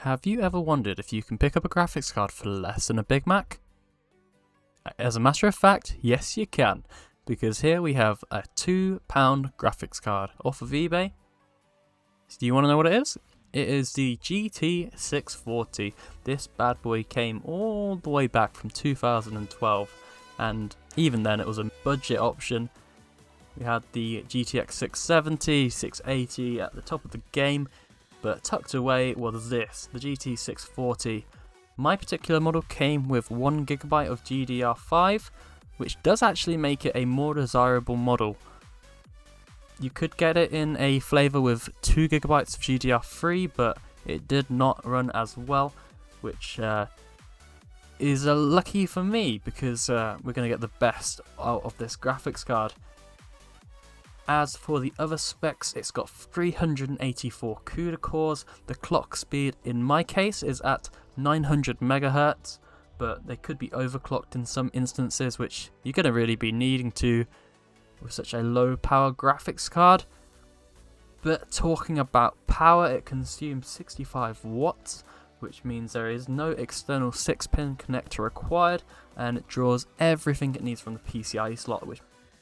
Have you ever wondered if you can pick up a graphics card for less than a Big Mac? As a matter of fact, yes you can, because here we have a £2 graphics card off of eBay. Do you want to know what it is? It is the GT640. This bad boy came all the way back from 2012, and even then it was a budget option. We had the GTX 670, 680 at the top of the game, but tucked away was this, the GT640. My particular model came with 1GB of GDR5, which does actually make it a more desirable model. You could get it in a flavour with 2GB of GDR3, but it did not run as well, which is lucky for me, because we're going to get the best out of this graphics card. As for the other specs, it's got 384 CUDA cores. The clock speed in my case is at 900 MHz, but they could be overclocked in some instances, which you're going to really be needing to with such a low power graphics card. But talking about power, it consumes 65 watts, which means there is no external 6-pin connector required, and it draws everything it needs from the PCIe slot,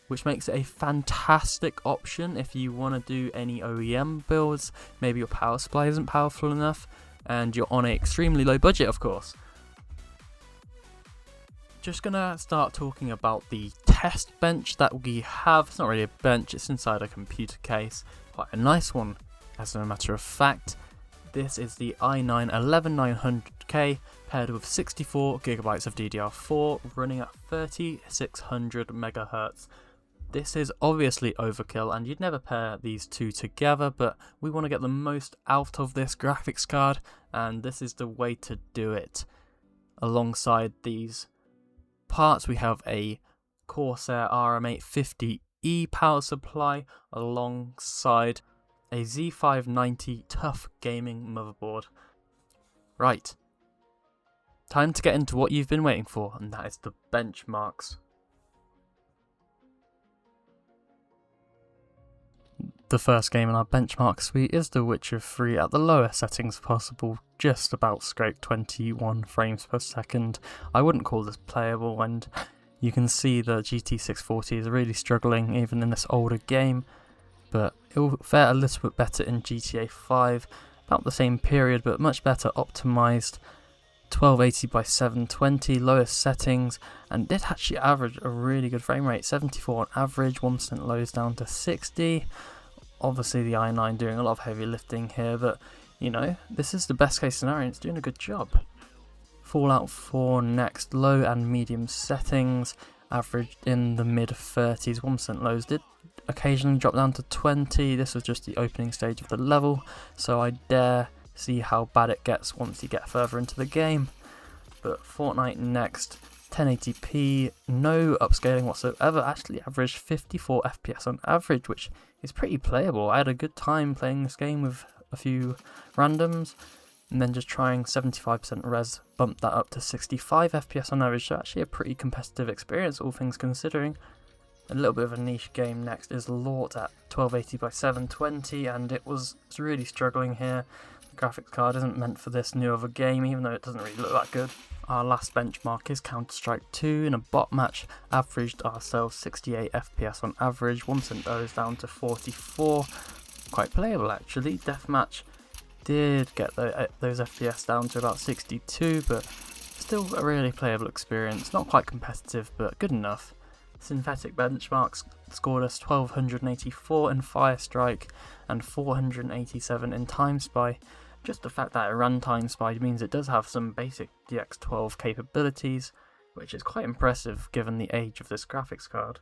which makes it a fantastic option if you want to do any OEM builds. Maybe your power supply isn't powerful enough and you're on an extremely low budget, of course. Just gonna start talking about the test bench that we have. It's not really a bench, it's inside a computer case. Quite a nice one, as a matter of fact. This is the i9-11900K paired with 64GB of DDR4 running at 3600 MHz. This is obviously overkill, and you'd never pair these two together, but we want to get the most out of this graphics card, and this is the way to do it. Alongside these parts, we have a Corsair RM850E power supply, alongside a Z590 Tough Gaming motherboard. Right, time to get into what you've been waiting for, and that is the benchmarks. The first game in our benchmark suite is The Witcher 3 at the lowest settings possible, just about scrape 21 frames per second. I wouldn't call this playable, and you can see the GT640 is really struggling even in this older game, but it will fare a little bit better in GTA 5, about the same period but much better optimised. 1280x720 lowest settings, and did actually average a really good frame rate, 74 on average, 1% lows down to 60. Obviously the i9 doing a lot of heavy lifting here, but you know, this is the best case scenario and it's doing a good job. Fallout 4 next, low and medium settings, averaged in the mid 30s, 1% lows, did occasionally drop down to 20. This was just the opening stage of the level, so I dare see how bad it gets once you get further into the game. But Fortnite next, 1080p, no upscaling whatsoever, actually averaged 54 FPS on average, which is pretty playable. I had a good time playing this game with a few randoms, and then just trying 75% res, bumped that up to 65 FPS on average, so actually a pretty competitive experience, all things considering. A little bit of a niche game next is Lort at 1280x720, and it's really struggling here. The graphics card isn't meant for this new of a game, even though it doesn't really look that good. Our last benchmark is Counter-Strike 2. In a bot match, averaged ourselves 68 FPS on average, 1% goes down to 44. Quite playable actually. Deathmatch did get those FPS down to about 62, but still a really playable experience. Not quite competitive, but good enough. Synthetic benchmarks scored us 1284 in Firestrike and 487 in Time Spy. Just the fact that it ran Time Spy means it does have some basic DX12 capabilities, which is quite impressive given the age of this graphics card.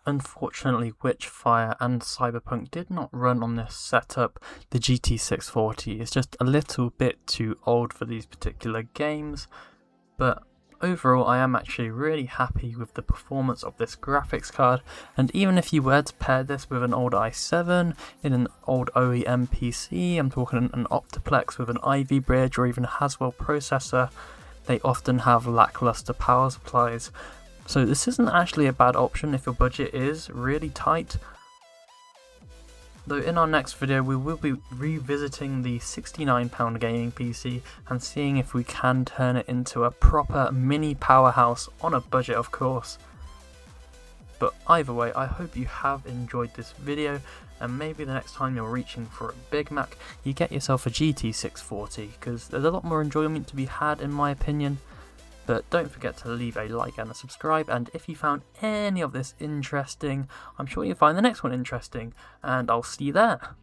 Unfortunately, Witchfire and Cyberpunk did not run on this setup. The GT640 is just a little bit too old for these particular games, but overall I am actually really happy with the performance of this graphics card, and even if you were to pair this with an old i7 in an old OEM PC, I'm talking an Optiplex with an Ivy Bridge or even Haswell processor, they often have lackluster power supplies. So this isn't actually a bad option if your budget is really tight. Though in our next video we will be revisiting the £69 gaming PC and seeing if we can turn it into a proper mini powerhouse on a budget, of course. But either way, I hope you have enjoyed this video, and maybe the next time you're reaching for a Big Mac, you get yourself a GT640, because there's a lot more enjoyment to be had in my opinion. But don't forget to leave a like and a subscribe, and if you found any of this interesting, I'm sure you'll find the next one interesting, and I'll see you there.